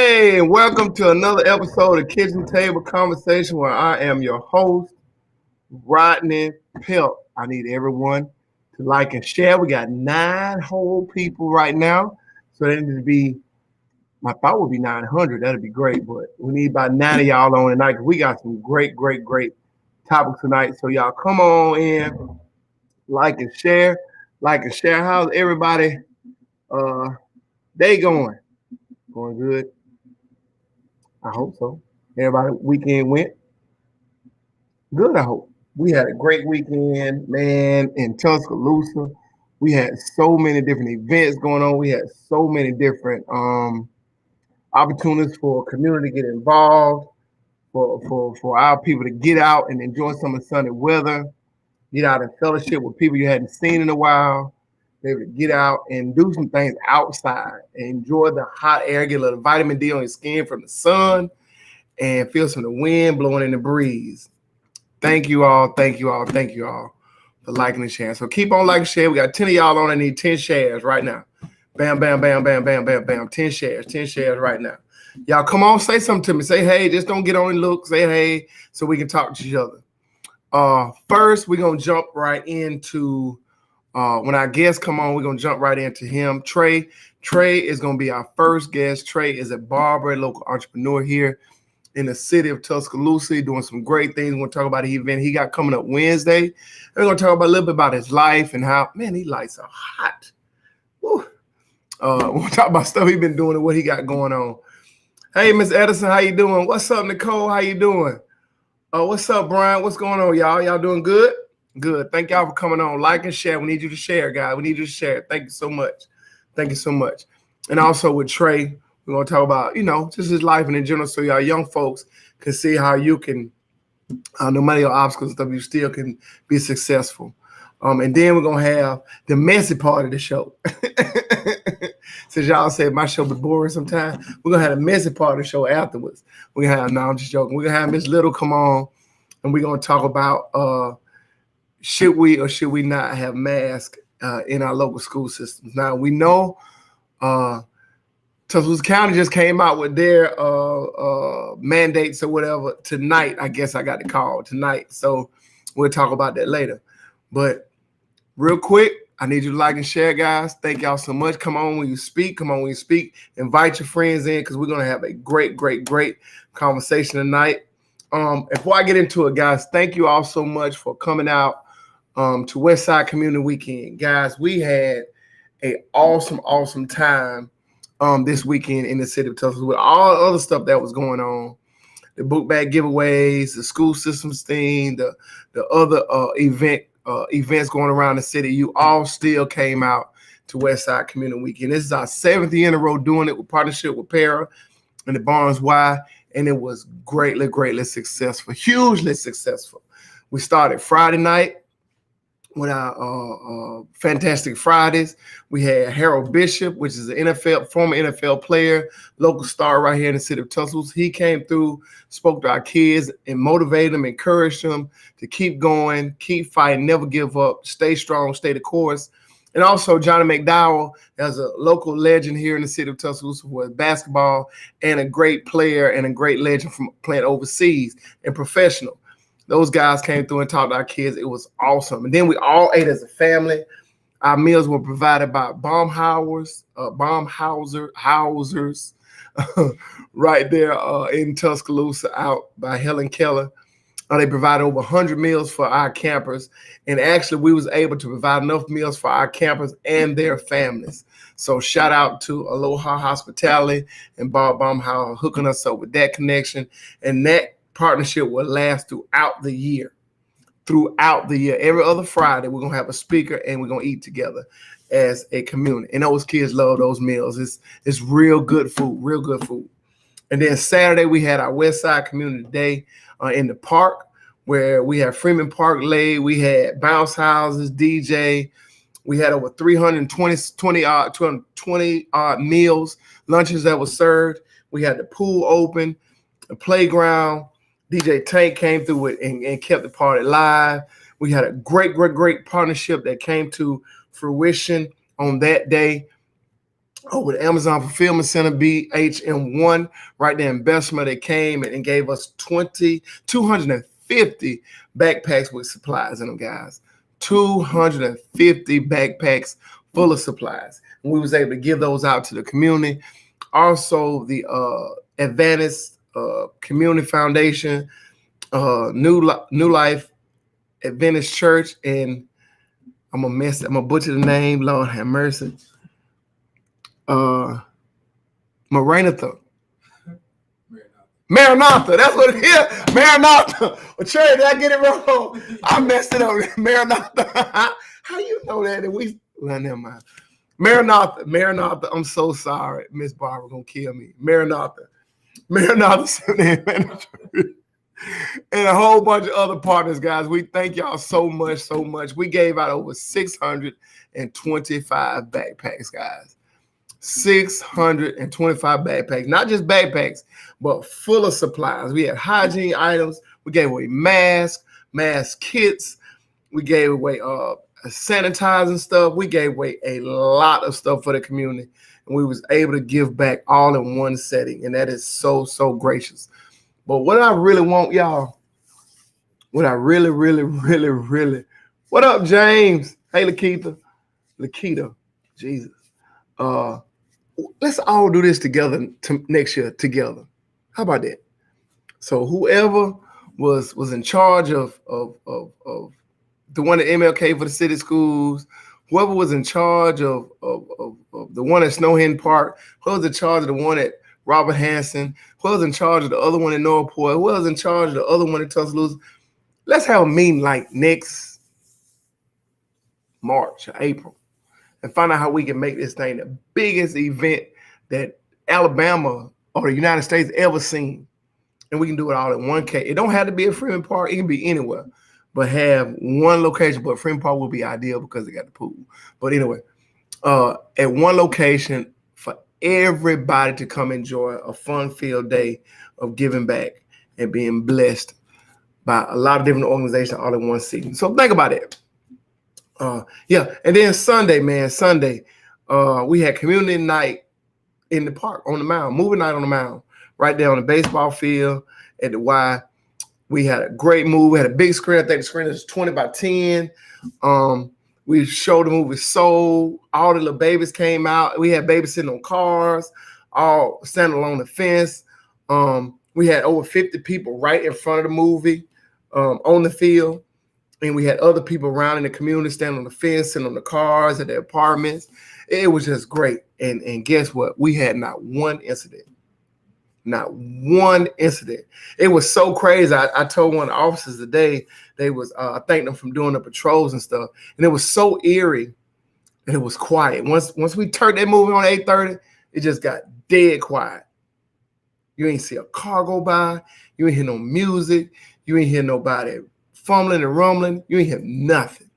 Hey, and welcome to another episode of Kitchen Table Conversation where I am your host, Rodney Pelt. I need everyone to like and share. We got 9 whole people right now. So that needs to be, my thought would be 900. That'd be great. But we need about 9 of y'all on tonight because we got some great topics tonight. So y'all come on in, like and share. Like and share. How's everybody day going? Going good? I hope so. Everybody weekend went good, I hope. We had a great weekend, man, in Tuscaloosa. We had so many different events going on. We had so many different opportunities for community to get involved, for our people to get out and enjoy some of the sunny weather, get out and fellowship with people you hadn't seen in a while, be able to get out and do some things outside and enjoy the hot air, get a little vitamin D on your skin from the sun, and feel some of the wind blowing in the breeze. Thank you all for liking and sharing. So keep on liking and sharing. We got 10 of y'all on. I need 10 shares right now. Bam, bam, bam, bam, bam, bam, bam. 10 shares right now. Y'all come on, say something to me. Say hey, just don't get on and look. Say hey so we can talk to each other. First, we're going to jump right into, when our guests come on, we're going to jump right into him. Trey is going to be our first guest. Trey is a barber, a local entrepreneur here in the city of Tuscaloosa, doing some great things. We're going to talk about the event he got coming up Wednesday. We're going to talk about a little bit about his life and how, man, these lights are hot. Woo. We'll talk about stuff he's been doing and what he got going on. Hey, Miss Edison, how you doing? What's up, Nicole? How you doing? What's up, Brian? What's going on, y'all? Y'all doing good? Good. Thank y'all for coming on. Like and share. We need you to share, guys. We need you to share. Thank you so much. Thank you so much. And also with Trey, we're going to talk about, just his life and in general so y'all young folks can see how you can, no matter your obstacles and stuff, you still can be successful. And then we're going to have the messy part of the show. Since y'all said my show be boring sometimes, we're going to have the messy part of the show afterwards. We're going to have, no, I'm just joking. We're going to have Miss Little come on, and we're going to talk about should we or should we not have masks in our local school systems. Now, we know Tuscaloosa County just came out with their mandates or whatever tonight. I guess I got the call tonight. So we'll talk about that later. But real quick, I need you to like and share, guys. Thank y'all so much. Come on when you speak. Come on when you speak. Invite your friends in because we're going to have a great conversation tonight. Before I get into it, guys, thank you all so much for coming out to Westside Community Weekend. Guys, we had an awesome time this weekend in the city of Tuscaloosa with all the other stuff that was going on, the book bag giveaways, the school systems thing, the other events going around the city. You all still came out to Westside Community Weekend. This is our 7th year in a row doing it with partnership with Para and the Barnes Y, and it was greatly successful, hugely successful. We started Friday night with our Fantastic Fridays. We had Harold Bishop, which is an former NFL player, local star right here in the city of Tuscaloosa. He came through, spoke to our kids, and motivated them, encouraged them to keep going, keep fighting, never give up, stay strong, stay the course. And also Johnny McDowell, as a local legend here in the city of Tuscaloosa, was basketball and a great player and a great legend from playing overseas and professional. Those guys came through and talked to our kids. It was awesome. And then we all ate as a family. Our meals were provided by Baumhausers right there in Tuscaloosa, out by Helen Keller. They provided over 100 meals for our campers. And actually, we was able to provide enough meals for our campers and their families. So shout out to Aloha Hospitality and Bob Baumhauser hooking us up with that connection. And that partnership will last throughout the year. Every other Friday, we're going to have a speaker and we're going to eat together as a community. And those kids love those meals. It's real good food. And then Saturday, we had our Westside Community Day in the park where we had Freeman Park laid. We had bounce houses, DJ. We had over 320 meals, lunches that were served. We had the pool open, the playground. DJ Tank came through it and kept the party live. We had a great partnership that came to fruition on that day. with Amazon Fulfillment Center, BHM1, right there in Bessemer. They came and gave us 250 backpacks with supplies in them, guys. 250 backpacks full of supplies. And we was able to give those out to the community. Also, the Adventist Community Foundation, New Life Adventist Church, and I'm gonna butcher the name. Lord have mercy. Maranatha. Maranatha, that's what it is. Maranatha. Well, Trey, did I get it wrong? I messed it up. Maranatha. How you know that? Well, never mind. Maranatha. I'm so sorry. Miss Barbara gonna kill me. Maranatha. And a whole bunch of other partners, guys. We thank y'all so much. We gave out over 625 backpacks, guys. 625 backpacks, not just backpacks, but full of supplies. We had hygiene items. We gave away mask kits. We gave away sanitizing stuff. We gave away a lot of stuff for the community, and we was able to give back all in one setting, and that is so gracious. But what I really want, y'all, what I really, what up, James? Hey, Lakita, Jesus. Let's all do this together next year together. How about that? So whoever was in charge of the one at MLK for the city schools, whoever was in charge of the one at Snow Hen Park, who was in charge of the one at Robert Hansen, who was in charge of the other one in Northport, who was in charge of the other one in Tuscaloosa. Let's have a meeting like next March or April and find out how we can make this thing the biggest event that Alabama or the United States ever seen. And we can do it all in one case. It don't have to be at Freeman Park. It can be anywhere. But have one location. But Freeman Park would be ideal because they got the pool. But anyway, at one location for everybody to come enjoy a fun-filled day of giving back and being blessed by a lot of different organizations all in one season. So think about it. Yeah, and then Sunday, we had community night in the park on the mound, movie night on the mound, right there on the baseball field at the Y. We had a great movie. We had a big screen. I think the screen was 20 by 10. We showed the movie Soul. All the little babies came out. We had babies sitting on cars, all standing along the fence. We had over 50 people right in front of the movie on the field. And we had other people around in the community standing on the fence and on the cars at their apartments. It was just great. And guess what? We had not one incident. Not one incident. It was so crazy. I told one of the officers today, they was I thanked them from doing the patrols and stuff. And it was so eerie and it was quiet. Once we turned that movie on 8:30, it just got dead quiet. You ain't see a car go by. You ain't hear no music. You ain't hear nobody fumbling and rumbling. You ain't hear nothing.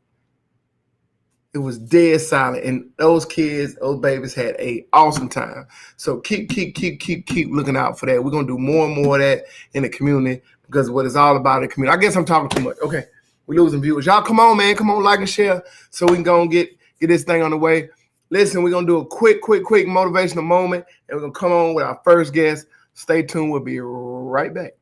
It was dead silent, and those kids, those babies had an awesome time. So keep looking out for that. We're gonna do more and more of that in the community because what it's all about in the community. I guess I'm talking too much. Okay, we're losing viewers. Y'all, come on, man, come on, like and share so we can go and get this thing on the way. Listen, we're gonna do a quick motivational moment, and we're gonna come on with our first guest. Stay tuned. We'll be right back.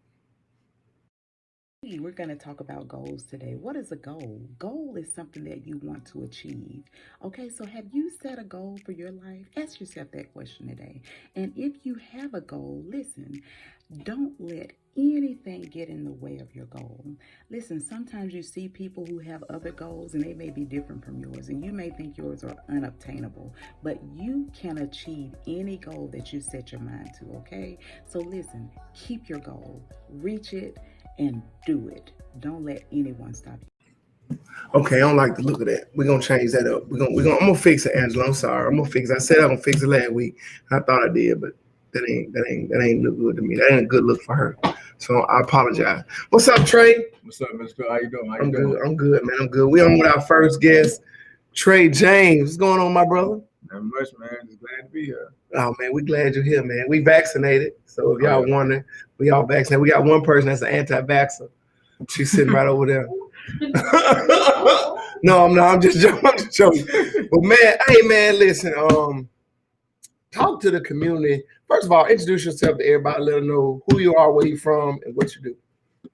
We're going to talk about goals today. What is a goal? Goal is something that you want to achieve. Okay, so have you set a goal for your life? Ask yourself that question today. And if you have a goal, listen, don't let anything get in the way of your goal. Listen, sometimes you see people who have other goals and they may be different from yours, and you may think yours are unobtainable, but you can achieve any goal that you set your mind to, okay? So listen, keep your goal, reach it, and do it. Don't let anyone stop you. Okay, I don't like the look of that. We're gonna change that up. I'm gonna fix it, Angela. I'm sorry. I'm gonna fix it. I said I'm gonna fix it last week. I thought I did, but that ain't look good to me. That ain't a good look for her. So I apologize. What's up, Trey? What's up, Mr. How you doing? I'm good, man. I'm good. We on with our first guest, Trey James. What's going on, my brother? Not much, man. Just glad to be here. Oh man, we glad you're here, man. We vaccinated. So if y'all wondering, we all vaccinated. We got one person that's an anti-vaxxer. She's sitting right over there. No, I'm not. I'm just joking. But man, hey man, listen. talk to the community. First of all, introduce yourself to everybody. Let them know who you are, where you from, and what you do.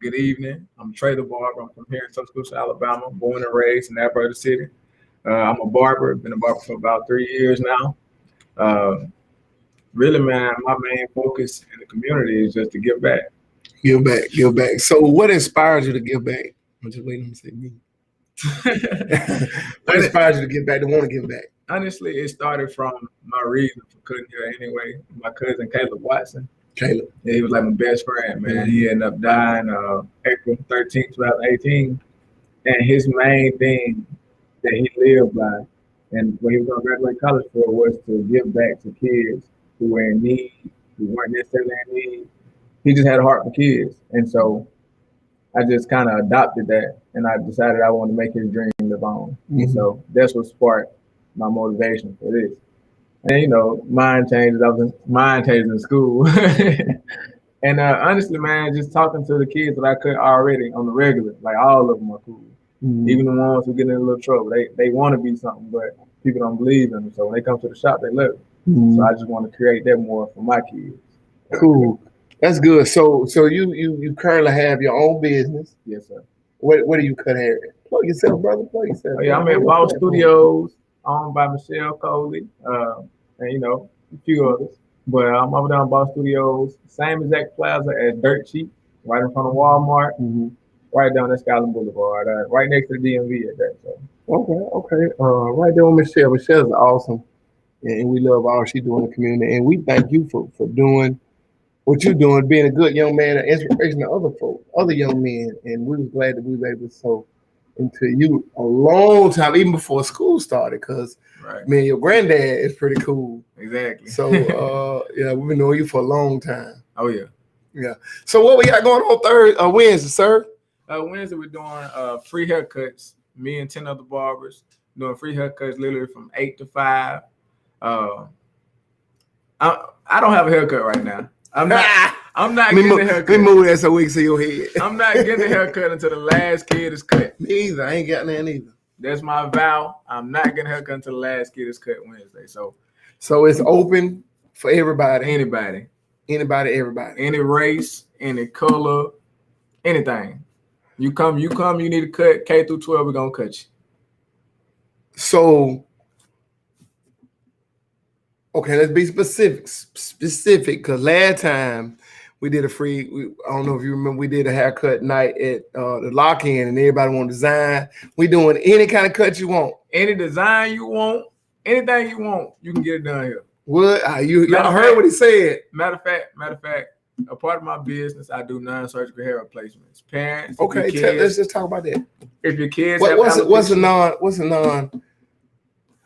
Good evening. I'm Trey the Barber. I'm from here in Tuscaloosa, Alabama, born and raised in that part of the city. I'm a barber. Been a barber for about 3 years now. Uh, Really, man, my main focus in the community is just to give back. Give back, give back. So, what inspires you to give back? I'm just waiting on to say me. What inspires you to give back? To want to give back? Honestly, it started from my reason for cutting hair anyway. My cousin Caleb Watson. Caleb. Yeah, he was like my best friend, man. He ended up dying April 13th, 2018. And his main thing that he lived by and what he was going to graduate college for was to give back to kids who were in need, who weren't necessarily in need. He just had a heart for kids. And so I just kind of adopted that, and I decided I wanted to make his dream live on. And so that's what sparked my motivation for this. And, you know, mind changes. I was mind changing in school. And honestly, man, just talking to the kids that I could already on the regular, like all of them are cool. Even the ones who get in a little trouble, they want to be something, but people don't believe in them. So when they come to the shop, they love it. So I just want to create that more for my kids. Cool. That's good. So you currently have your own business. Yes, sir. What do you cut hair at? Plug yourself, brother. Plug yourself. Oh, yeah, I'm at Boss Studios, owned by Michelle Coley, and you know a few others. But I'm over there on Boss Studios, same exact plaza as Dirt Cheap, right in front of Walmart, right down at Skyland Boulevard, right next to the DMV at that. So. Okay. Right there with Michelle. Michelle's awesome, and we love all she do in the community. And we thank you for doing what you're doing, being a good young man, and inspiration to other folk, other young men. And we was glad that we were able to sow into you a long time, even before school started, because man, your granddad is pretty cool. Exactly. So yeah, we've been knowing you for a long time. Oh yeah. Yeah. So what we got going on Wednesday, sir? Wednesday we're doing free haircuts. Me and 10 other barbers doing free haircuts literally from 8 to 5. I don't have a haircut right now. I'm not getting a haircut. Let me move that so we can see your head. I'm not getting a haircut until the last kid is cut. Me either. I ain't got none either. That's my vow. I'm not getting a haircut until the last kid is cut Wednesday. So it's open for everybody. Anybody, everybody. Any race, any color, anything. You come, you need a cut, K through 12, we're gonna cut you. So okay, let's be specific, because last time we did I don't know if you remember, we did a haircut night at the lock-in, and everybody want design. We doing any kind of cut you want. Any design you want, anything you want, you can get it done here. What? Y'all heard what he said. Matter of fact, a part of my business, I do non-surgical hair replacements. Parents, okay, let's just talk about that. If your kids what's a non?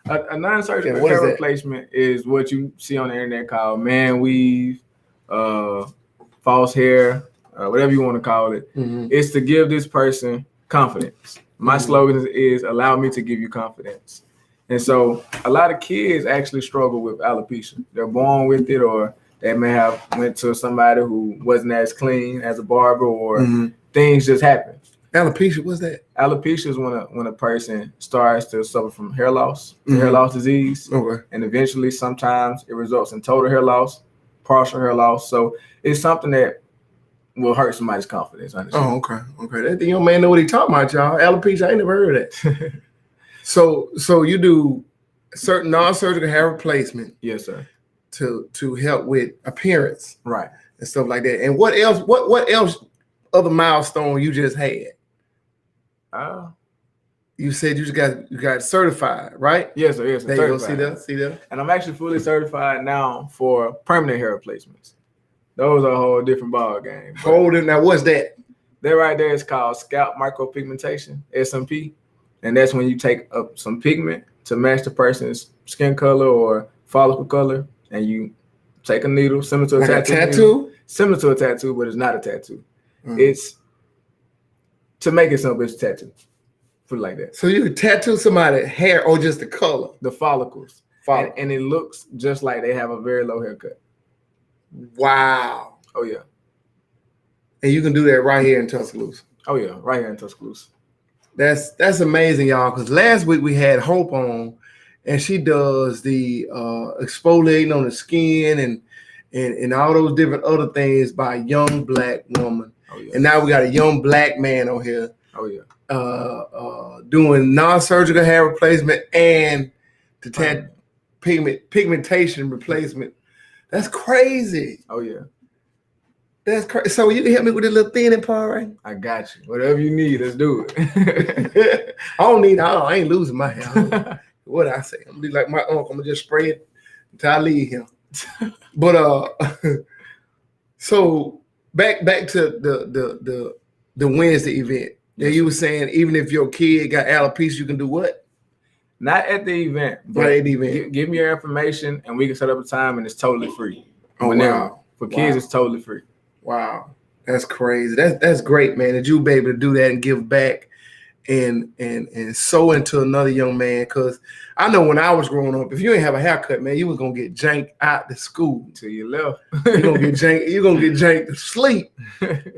A non-surgical hair replacement is what you see on the internet called man weave, false hair, whatever you want to call it. It's to give this person confidence. My slogan is allow me to give you confidence. And so a lot of kids actually struggle with alopecia. They're born with it, or they may have went to somebody who wasn't as clean as a barber, or things just happen. Alopecia, what's that? Alopecia is when a person starts to suffer from hair loss, hair loss disease. Okay. And eventually sometimes it results in total hair loss, partial hair loss. So it's something that will hurt somebody's confidence, honestly. Oh, okay. That young man know what he talking about, y'all. Alopecia, I ain't never heard of that. So you do certain non-surgical hair replacement. Yes, sir. To help with appearance. Right. And stuff like that. And what else? What else other milestone you just had? You said you got certified, right? Yes, sir. Yes, sir. There you go. See that? And I'm actually fully certified now for permanent hair replacements. Those are a whole different ball game. Now what's that? That right there is called scalp micropigmentation, SMP. And that's when you take up some pigment to match the person's skin color or follicle color, and you take a needle similar to a tattoo. Similar to a tattoo, but it's not a tattoo. It's to make it simple, it's a tattoo. Put it like that. So you can tattoo somebody's hair or just the color? The follicles. And it looks just like they have a very low haircut. Wow. Oh yeah. And you can do that right here in Tuscaloosa. Oh yeah, right here in Tuscaloosa. That's amazing, y'all, because last week we had Hope on, and she does the exfoliating on the skin and all those different other things by a young black woman. Oh, yeah. And now we got a young black man on here. Oh, yeah. Doing non-surgical hair replacement and the pigmentation replacement. That's crazy. Oh, yeah. That's crazy. So you can help me with the little thinning part, right? I got you. Whatever you need, let's do it. I ain't losing my hair. What I say? I'm gonna be like my uncle. I'm gonna just spray it until I leave him. But so back to the Wednesday event. Yeah, you were saying even if your kid got alopecia, you can do what? Not at the event. But at the event. Give me your information and we can set up a time and it's totally free. Oh, wow. For kids, it's totally free. Wow. That's crazy. That's great, man. That you be able to do that and give back and sow into another young man. Because I know when I was growing up, if you ain't have a haircut, man, you was gonna get janked out to school. Till you left. You're gonna get janked to sleep.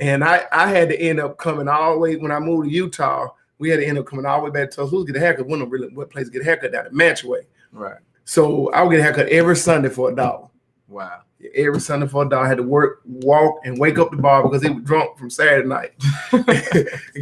And I had to end up coming all the way when I moved to Utah. We had to end up coming all the way back to Tulsa to get a haircut. We don't really what place to get a haircut down at Manchway. Right. So I would get a haircut every Sunday for $1. Wow. Every Sunday for $1. I had to walk, and wake up the bar because he was drunk from Saturday night and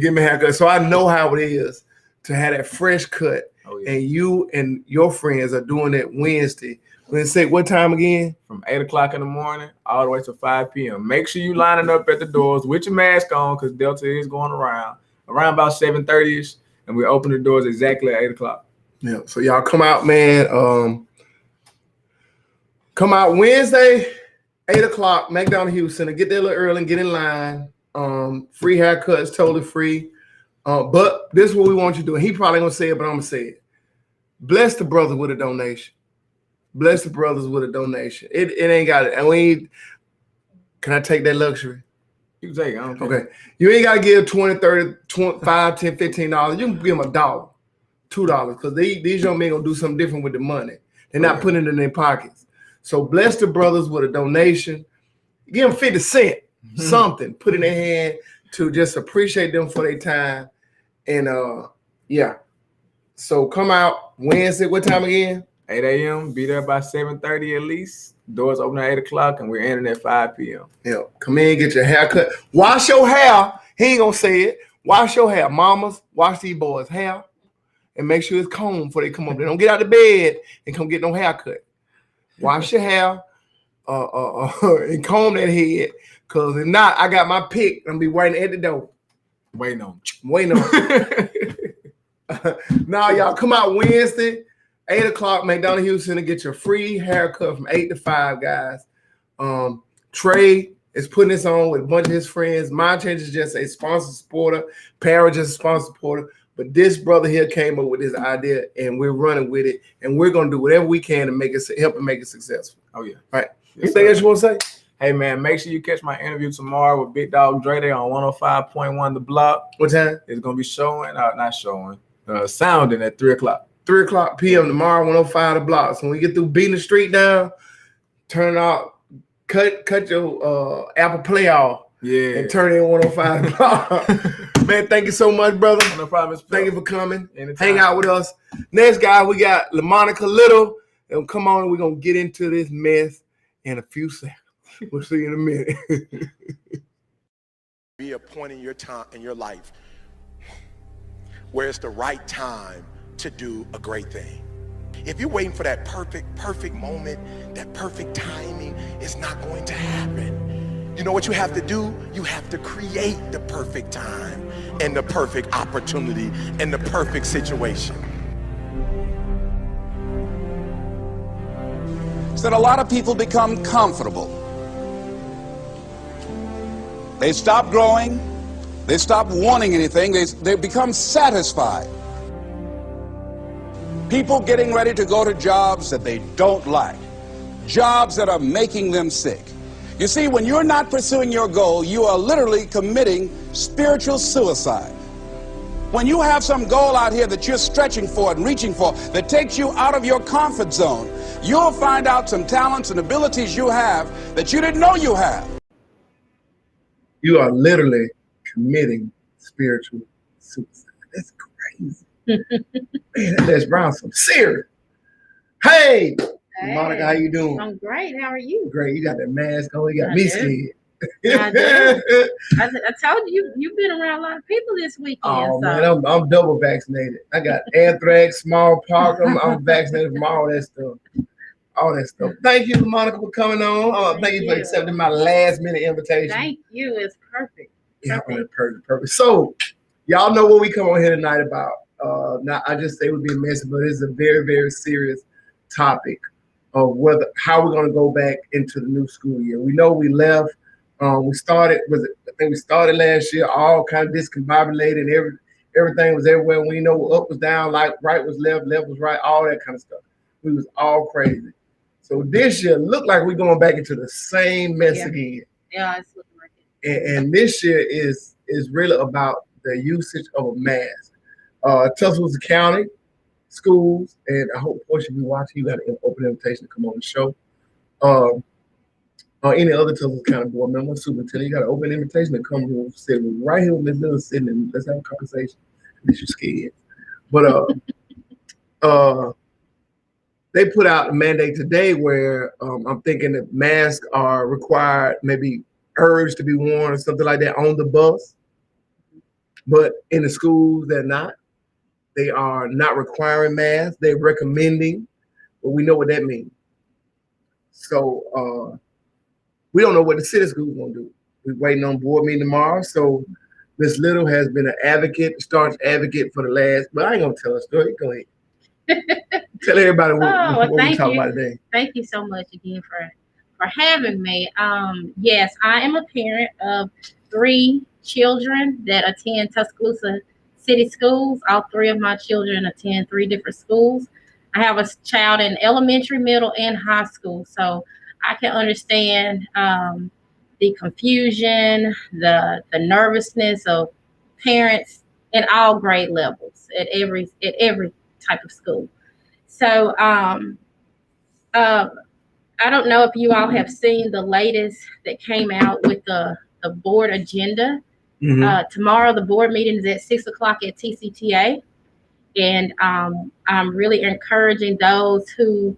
get me a haircut. So I know how it is to have that fresh cut. Oh, yeah. And you and your friends are doing it Wednesday. Let's say what time again? From 8 o'clock in the morning all the way to 5 p.m. Make sure you lining up at the doors with your mask on because Delta is going around about 7:30ish, and we open the doors exactly at 8 o'clock. Yeah. So y'all come out, man. Come out Wednesday, 8 o'clock, McDonald Houston, and get there a little early and get in line. Free haircuts, totally free. But this is what we want you to do. And he probably gonna say it, but I'm gonna say it. Bless the brothers with a donation. Bless the brothers with a donation. It ain't got it. And can I take that luxury? You can take it. I don't care. Okay. You ain't gotta give 20, 30, 25, 10, $15. You can give them $1, $2, because these young men gonna do something different with the money. They're not putting it in their pockets. So bless the brothers with a donation. Give them 50 cents, something, put in their hand to just appreciate them for their time. And yeah. So come out Wednesday, what time again? 8 a.m. Be there by 7:30 at least. Doors open at 8 o'clock and we're ending at 5 p.m. Yeah. Come in, get your hair cut. Wash your hair. He ain't gonna say it. Wash your hair. Mamas, wash these boys' hair and make sure it's combed before they come up. They don't get out of bed and come get no haircut. Wash your hair and comb that head, because if not, I got my pick. I'm be waiting at the door. Waiting on. Now, y'all come out Wednesday, 8 o'clock, McDonald Houston, and get your free haircut from 8 to 5, guys. Trey is putting this on with a bunch of his friends. Mind Change is just a sponsor supporter. Para just a sponsor supporter. But this brother here came up with this idea, and we're running with it, and we're gonna do whatever we can to help and make it successful. Oh yeah. All right. Yes, Anything else you want to say? Hey man, make sure you catch my interview tomorrow with Big Dog Dre Day on 105.1 The Block. What time? It's gonna be sounding at 3 o'clock. 3 o'clock p.m. tomorrow, 105 The Block. So when we get through beating the street down, turn out, cut your Apple Play off. Yeah. And turn in 105 The Block. Man, thank you so much, brother. No problem. Thank you for coming. Anytime. Hang out with us. Next guy, we got LaMonica Little. And come on, we're going to get into this mess in a few seconds. We'll see you in a minute. Be a point in your time in your life where it's the right time to do a great thing. If you're waiting for that perfect moment, that perfect timing, it's not going to happen. You know what you have to do? You have to create the perfect time and the perfect opportunity and the perfect situation. So that a lot of people become comfortable. They stop growing. They stop wanting anything. They become satisfied. People getting ready to go to jobs that they don't like. Jobs that are making them sick. You see, when you're not pursuing your goal, you are literally committing spiritual suicide. When you have some goal out here that you're stretching for and reaching for that takes you out of your comfort zone, you'll find out some talents and abilities you have that you didn't know you have. You are literally committing spiritual suicide. That's crazy. Man, that's Brown some serious. Hey, Hey, Monica, how you doing? I'm great. How are you? Great. You got that mask on. You got I me do. scared. I do. I told you, you've been around a lot of people this weekend. Oh so. man, I'm double vaccinated. I got anthrax, smallpox. I'm vaccinated from all that stuff. All that stuff. Thank you, Monica, for coming on. Thank you for accepting my last minute invitation. Thank you. It's perfect. Yeah, perfect. So, y'all know what we come on here tonight about. Not I just say it would be a message, but it's a very, very serious topic of how we're going to go back into the new school year. We know we left. We started. I think we started last year, all kind of discombobulated. Everything was everywhere. We know up was down, like right was left, left was right, all that kind of stuff. We was all crazy. So this year looked like we're going back into the same mess again. Yeah, it's looking like it. And this year is really about the usage of a mask. Tuscaloosa County schools, and I hope, of course, if you watching, you got an open invitation to come on the show. Any other Tuscaloosa County board member, superintendent, you got an open invitation to come here, sit right here with Ms. Little sitting, and let's have a conversation. Unless you're scared. But they put out a mandate today where I'm thinking that masks are required, maybe urged to be worn or something like that on the bus. But in the schools, they're not. They are not requiring masks. They're recommending, but we know what that means. So we don't know what the city school's gonna do. We're waiting on board meeting tomorrow. So Ms. Little has been an advocate, staunch advocate for the last, but I ain't gonna tell a story. Go ahead. Tell everybody what we talk about today. Thank you so much again for having me. Yes, I am a parent of 3 children that attend Tuscaloosa City Schools. All 3 of my children attend 3 different schools. I have a child in elementary, middle, and high school, so I can understand the confusion, the nervousness of parents in all grade levels at every type of school. So I don't know if you all have seen the latest that came out with the board agenda. Mm-hmm. Tomorrow, the board meeting is at 6 o'clock at TCTA. And I'm really encouraging those who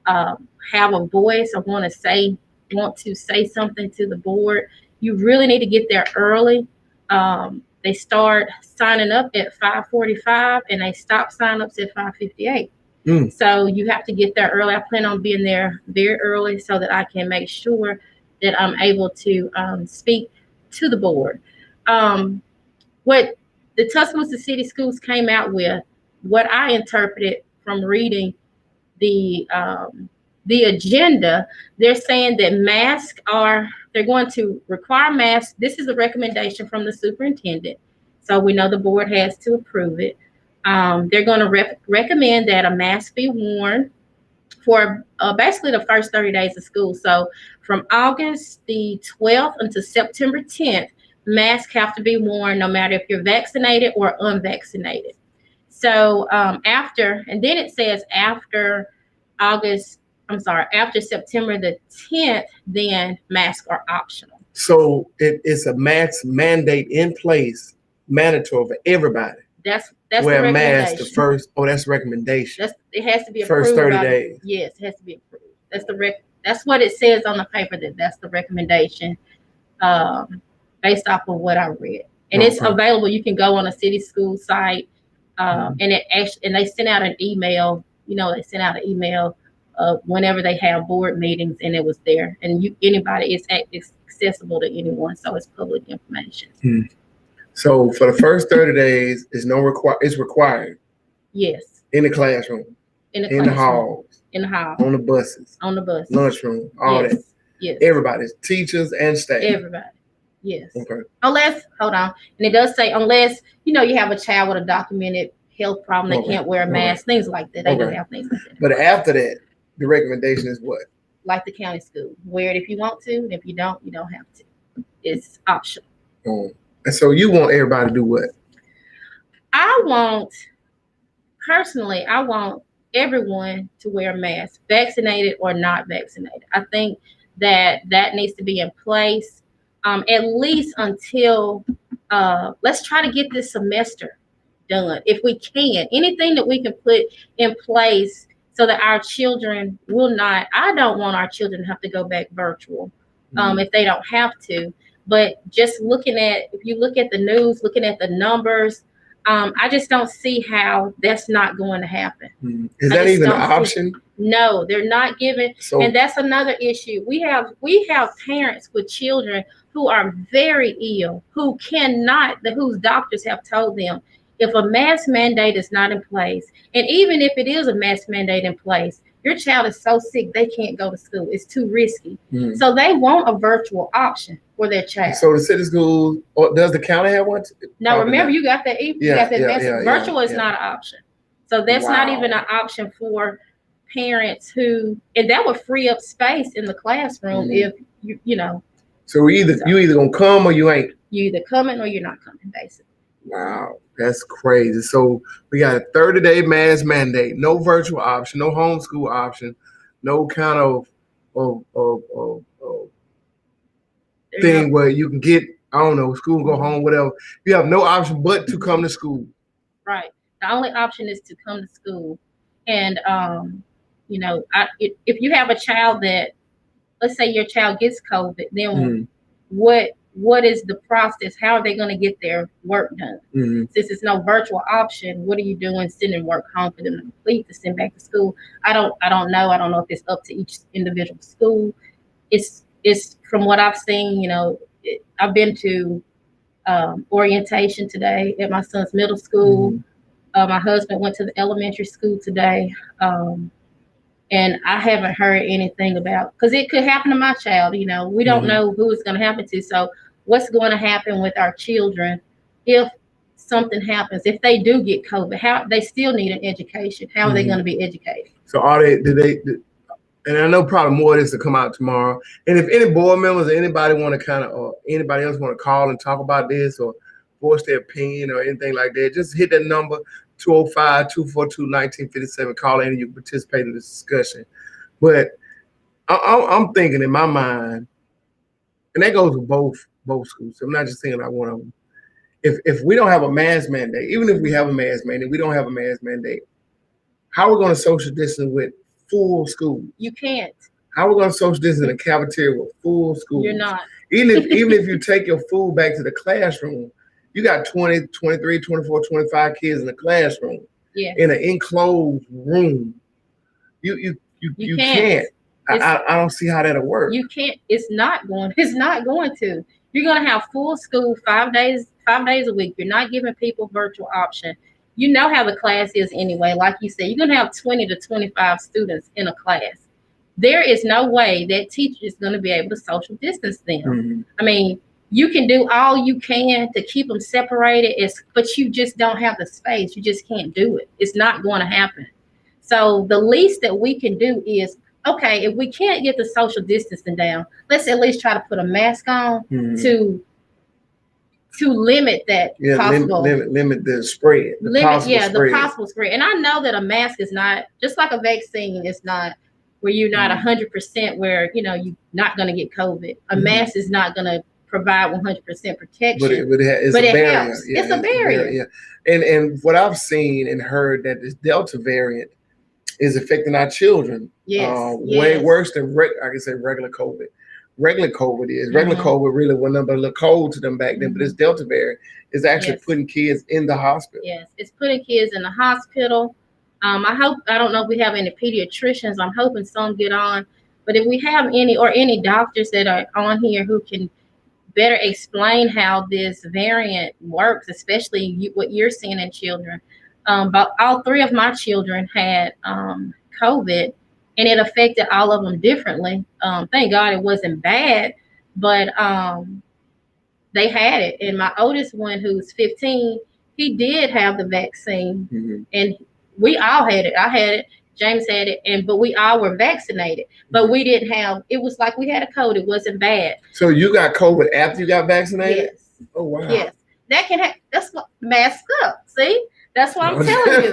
have a voice or want to say something to the board. You really need to get there early. They start signing up at 5:45 and they stop sign-ups at 5:58. So you have to get there early. I plan on being there very early so that I can make sure that I'm able to speak to the board. What the Tuscaloosa City Schools came out with, what I interpreted from reading the agenda, they're saying that they're going to require masks. This is a recommendation from the superintendent. So we know the board has to approve it. They're going to recommend that a mask be worn for basically the first 30 days of school. So from August the 12th until September 10th, masks have to be worn no matter if you're vaccinated or unvaccinated. So after September the 10th, then masks are optional. So it's a mask mandate in place, mandatory for everybody. That's wear a mask the first. Oh, that's recommendation. It has to be approved. First 30 days. Yes, it has to be approved. That's what it says on the paper. That's the recommendation, based off of what I read. And it's available. You can go on a city school site, and they sent out an email. They sent out an email whenever they have board meetings, and it was there. And anybody is accessible to anyone, so it's public information. So for the first 30 days, it's required. Yes. In the classroom. In the halls. In the hall. On the buses. Lunchroom. All that. Yes. Everybody, teachers and staff. Everybody. Yes. Okay. Unless, hold on, and it does say unless you have a child with a documented health problem, they can't wear a mask, things like that. They do have things like that. But after that, the recommendation is what? Like the county school, wear it if you want to, and if you don't have to. It's optional. And so you want everybody to do what? I want everyone to wear a mask, vaccinated or not vaccinated. I think that needs to be in place, at least until let's try to get this semester done if we can. Anything that we can put in place so that our children will not. I don't want our children to have to go back virtual if they don't have to. But just if you look at the news, looking at the numbers, I just don't see how that's not going to happen. Is that even an option? No, they're not giving. So, and that's another issue. We have parents with children who are very ill, whose doctors have told them, if a mask mandate is not in place, and even if it is a mask mandate in place, your child is so sick they can't go to school. It's too risky. So they want a virtual option for their child. So the city schools, or does the county have one? No, remember you got that. Virtual is not an option. So that's not even an option for parents who, and that would free up space in the classroom if you know. So you either gonna come or you ain't. You either coming or you're not coming, basically. Wow, that's crazy. So we got a 30-day mask mandate, no virtual option, no homeschool option, no kind of thing where you can get, I don't know, school, go home, whatever. You have no option but to come to school. Right. The only option is to come to school. And, if you have a child that, let's say your child gets COVID, then what is the process? How are they going to get their work done? Since it's no virtual option, what are you doing sending work home for them to complete to send back to school? I don't know. I don't know if it's up to each individual school. It's from what I've seen, I've been to orientation today at my son's middle school. My husband went to the elementary school today. And I haven't heard anything about, because it could happen to my child. We don't know who it's going to happen to. So what's going to happen with our children if something happens, if they do get COVID? How they still need an education? How are they going to be educated? So and I know probably more of this to come out tomorrow. And if any board members or anybody want to or anybody else want to call and talk about this or voice their opinion or anything like that, just hit that number, 205-242-1957. Call in and you can participate in this discussion. But I'm thinking in my mind, and that goes with both schools. So I'm not just saying about one of them. If we don't have a mask mandate, even if we have a mask mandate, we don't have a mask mandate, how are we going to social distance with full school? You can't. How are we going to social distance in a cafeteria with full school? You're not. Even if you take your food back to the classroom, you got 20, 23, 24, 25 kids in the classroom. Yeah. In an enclosed room. You can't. I don't see how that'll work. You can't. It's not going to. You're going to have full school 5 days a week. You're not giving people virtual option. You know how the class is anyway. Like you said, you're going to have 20 to 25 students in a class. There is no way that teacher is going to be able to social distance them. I mean, you can do all you can to keep them separated, but you just don't have the space. You just can't do it. It's not going to happen. So the least that we can do is, okay, if we can't get the social distancing down, let's at least try to put a mask on to limit that possible. Limit the spread. The possible spread. And I know that a mask is not, just like a vaccine, it's not where you're not 100% where, you're not going to get COVID. A mask is not going to provide 100% protection. But it's a barrier. Helps. Yeah, it's a barrier. And what I've seen and heard that this Delta variant is affecting our children way worse than regular COVID. Regular COVID is. Regular COVID really went up a little cold to them back then, but this Delta variant is actually putting kids in the hospital. Yes, it's putting kids in the hospital. I don't know if we have any pediatricians. I'm hoping some get on. But if we have any doctors that are on here who can better explain how this variant works, especially what you're seeing in children. But all three of my children had COVID, and it affected all of them differently. Thank God it wasn't bad, but they had it. And my oldest one, who's 15, he did have the vaccine, and we all had it. I had it. James had it, but we all were vaccinated. But we didn't have. It was like we had a cold. It wasn't bad. So you got COVID after you got vaccinated? Yes. Oh wow. Yes, that can happen. That's what mask up. See, that's what I'm telling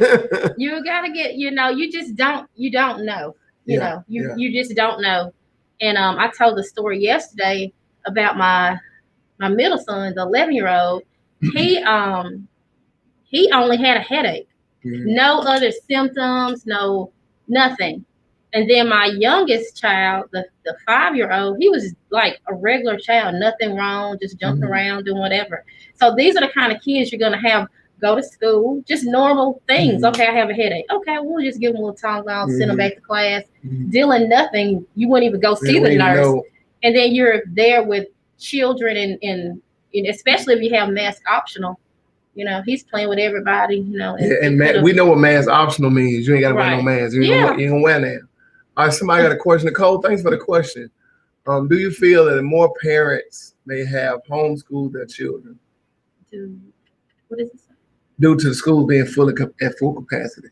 you. You gotta get. You just don't. You don't know. You just don't know. And I told the story yesterday about my middle son, the 11-year-old. He only had a headache. No other symptoms, no Nothing. And then my youngest child, the 5-year-old, he was like a regular child, nothing wrong, just jumping around, doing whatever. So these are the kind of kids you're going to have go to school, just normal things. Okay, I have a headache. Okay, we'll just give them a little Tylenol, send them back to class. Dealing nothing, you wouldn't even go see the nurse. And then you're there with children, and especially if you have mask optional. You know, he's playing with everybody, you know. And we know what mask optional means. You ain't got to wear no mask. You ain't going to wear that. All right, somebody got a question. Nicole, thanks for the question. Do you feel that more parents may have homeschooled their children? What is this? Due to the schools being at full capacity?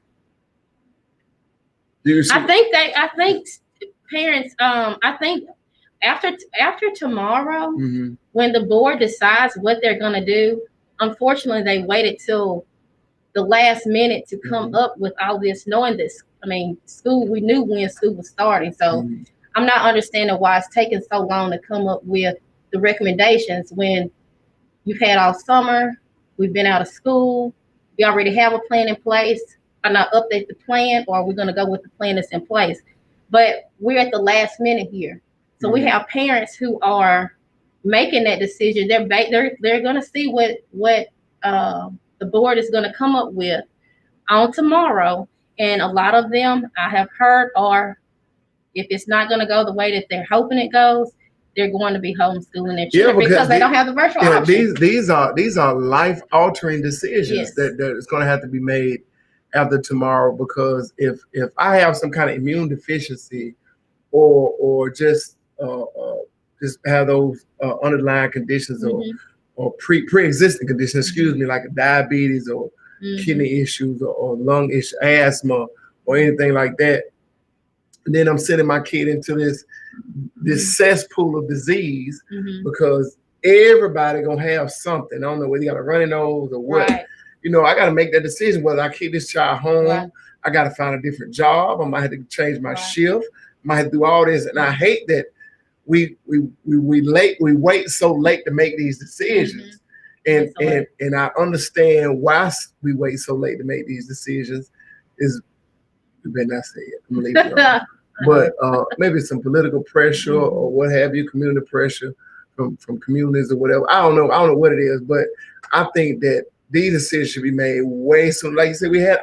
I think parents, I think after tomorrow, when the board decides what they're going to do, unfortunately, they waited till the last minute to come up with all this, knowing this. I mean, we knew when school was starting. So I'm not understanding why it's taking so long to come up with the recommendations when you've had all summer, we've been out of school, we already have a plan in place. Why not update the plan, or we're going to go with the plan that's in place? But we're at the last minute here. So we have parents who are making that decision. They're going to see what the board is going to come up with on tomorrow. And a lot of them I have heard are, if it's not going to go the way that they're hoping it goes, they're going to be homeschooling their children because they don't have the virtual option. These are life altering decisions that is going to have to be made after tomorrow. Because if I have some kind of immune deficiency, or just have those underlying conditions, or pre-existing conditions, like diabetes or kidney issues or lung issue, asthma, or anything like that, and then I'm sending my kid into this cesspool of disease, because everybody gonna have something. I don't know whether you got a runny nose or what. Right. You know, I got to make that decision whether I keep this child home. Right. I got to find a different job. I might have to change my shift. I might have to do all this, and I hate that we wait so late to make these decisions. And I understand why we wait so late to make these decisions. You better not say it. I'm gonna leave it alone. But maybe some political pressure or what have you, community pressure from communities or whatever. I don't know what it is, but I think that these decisions should be made way soon. Like you said, we had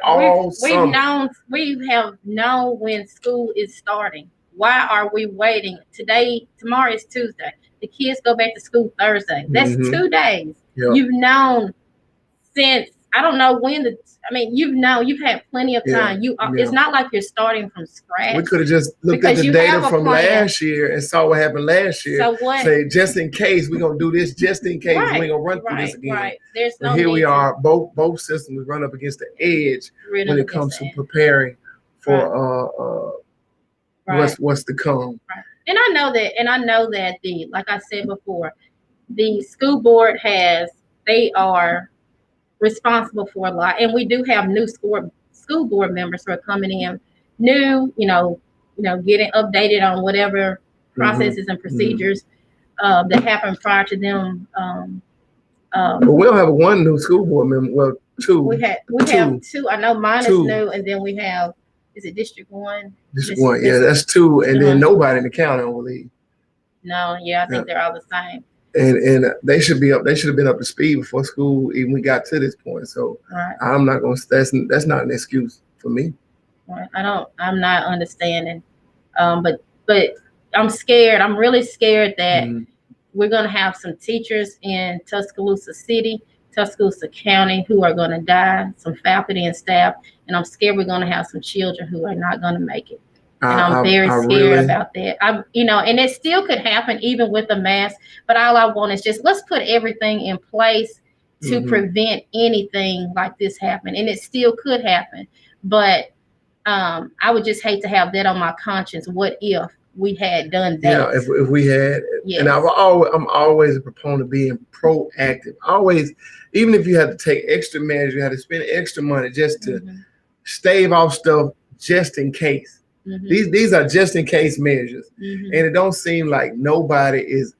we have known when school is starting. Why are we waiting? Tomorrow is Tuesday. The kids go back to school Thursday. That's 2 days. Yep. You've known since, I don't know when you've had plenty of time. It's not like you're starting from scratch. We could have just looked at the data from last year and saw what happened last year. So what? Say, just in case, we're going to do this, just in case, we're going to run through this again. Right. There's no here we are, both systems run up against the edge when it comes to preparing for what's to come. Right. And I know that like I said before, the school board they are responsible for a lot, and we do have new school board members who are coming in new, getting updated on whatever processes and procedures that happened prior to them. We'll have one new school board member. Well, two. We have two. I know mine is new, and then we have. Is it District 1? District 1, yeah, that's 2, and then nobody in the county, I believe. No, I think they're all the same. And they should be up. They should have been up to speed before school even we got to this point. So I'm not going to. That's not an excuse for me. Right. I'm not understanding. But I'm scared. I'm really scared that we're going to have some teachers in Tuscaloosa City, Tuscaloosa County who are going to die. Some faculty and staff. And I'm scared we're going to have some children who are not going to make it. And I'm very scared about that. And it still could happen even with the mask. But all I want is just let's put everything in place to prevent anything like this happening. And it still could happen. But I would just hate to have that on my conscience. What if we had done that? Yeah, if we had. Yes. And I'm always a proponent of being proactive. Always, even if you had to take extra measures, you had to spend extra money just to stave off stuff just in case. These are just in case measures, and it don't seem like nobody is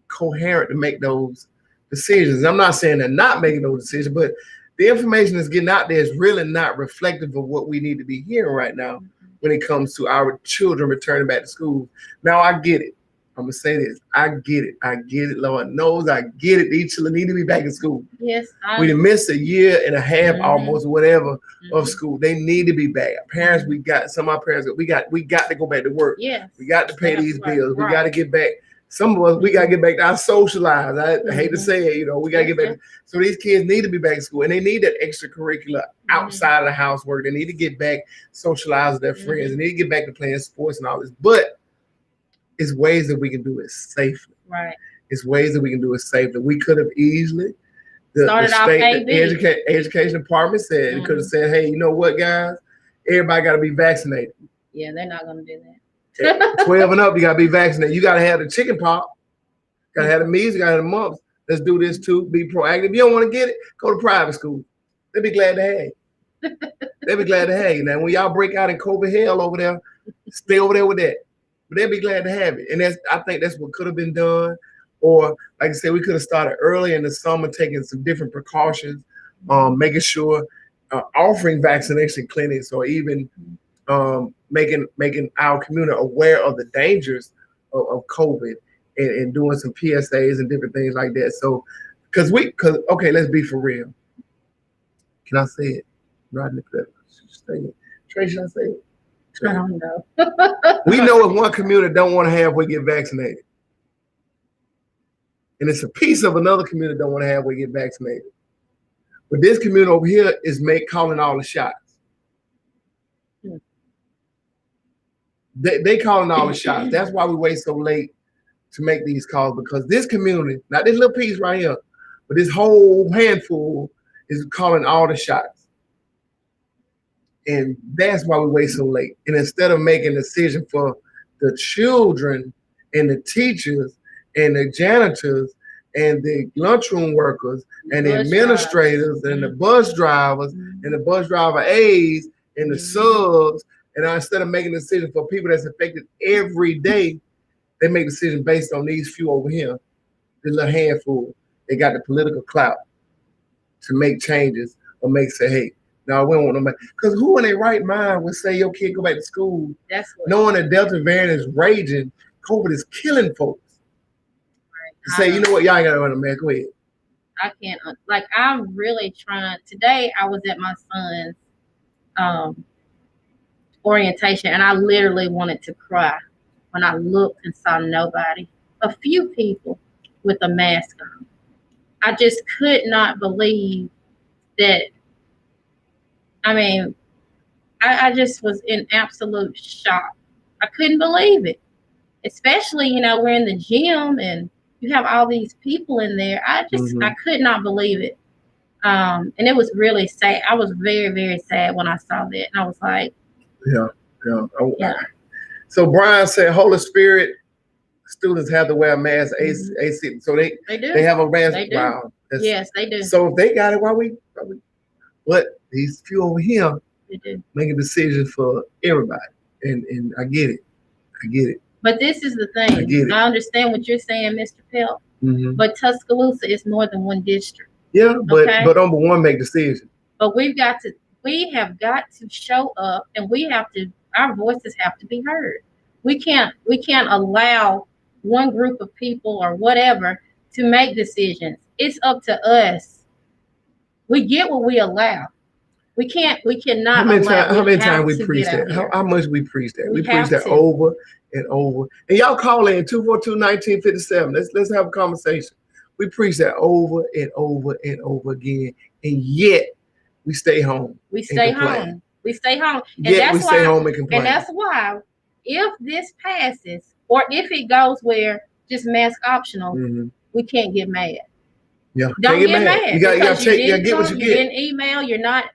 coherent to make those decisions. I'm not saying they're not making those decisions, but the information that's getting out there is really not reflective of what we need to be hearing right now when it comes to our children returning back to school. Now, I get it. I'm going to say this. I get it. I get it. Lord knows I get it. These children need to be back in school. Yes. We missed a year and a half almost, whatever, of school. They need to be back. Parents, some of our parents, we got to go back to work. Yes. We got to pay these bills. We got to get back. Some of us, we got to get back to our socialize. I hate to say it, we got to get back. So these kids need to be back in school, and they need that extracurricular outside of the housework. They need to get back, socialize with their friends. They need to get back to playing sports and all this. But it's ways that we can do it safely. Right. It's ways that we can do it safely. We could have easily, the education department said, it could have said, hey, you know what, guys? Everybody got to be vaccinated. Yeah, they're not going to do that. 12 and up, you got to be vaccinated. You got to have the chicken pox. Got to have the measles, you got to have the mumps. Let's do this too. Be proactive. If you don't want to get it, go to private school. They'll be glad to have you. They'll be glad to have you. Now, when y'all break out in COVID hell over there, stay over there with that. But they'll be glad to have it. And I think that's what could have been done. Or, like I said, we could have started early in the summer, taking some different precautions, making sure, offering vaccination clinics, or even making our community aware of the dangers of COVID, and doing some PSAs and different things like that. So, because okay, let's be for real. Can I say it? Right in the clip. Say it. Trey, should I say it? I don't know. We know if one community don't want to halfway get vaccinated, and it's a piece of another community don't want to halfway get vaccinated. But this community over here is calling all the shots. They calling all the shots. That's why we wait so late to make these calls, because this community, not this little piece right here, but this whole handful is calling all the shots. And that's why we wait so late. And instead of making a decision for the children and the teachers and the janitors and the lunchroom workers and the administrators and the bus drivers and the bus driver aides and the subs, and instead of making a decision for people that's affected every day, they make decisions based on these few over here, this little handful. They got the political clout to make changes or say, hey, no, we don't want nobody. Because who in their right mind would say your kid go back to school knowing the Delta variant is raging, COVID is killing folks? Right. Say, you know what, y'all ain't got to run a man. Go ahead. I can't, I'm really trying. Today, I was at my son's orientation, and I literally wanted to cry when I looked and saw nobody. A few people with a mask on. I just could not believe that. I mean, I just was in absolute shock. I couldn't believe it. Especially, we're in the gym and you have all these people in there. I could not believe it. And it was really sad. I was very, very sad when I saw that. And I was like, yeah. So Brian said, Holy Spirit, students have to wear a mask. AC, so they do. They have a mask. They do. Wow. Yes, they do. So if they got it, why we but these few over here making decisions for everybody. And I get it. But this is the thing. I understand what you're saying, Mr. Pelt. But Tuscaloosa is more than one district. Yeah, but number one, make decisions. But we have got to show up, and our voices have to be heard. We can't allow one group of people or whatever to make decisions. It's up to us. We get what we allow. We cannot. How many times we preach that? How much we preach that? We preach that over and over. And y'all call in 242-1957. Let's have a conversation. We preach that over and over and over again, and yet we stay home. We stay home. And yet we stay home and complain. And that's why, if this passes, or if it goes where just mask optional, we can't get mad. Yeah, don't get mad. You gotta get what you get. You didn't email. You're not.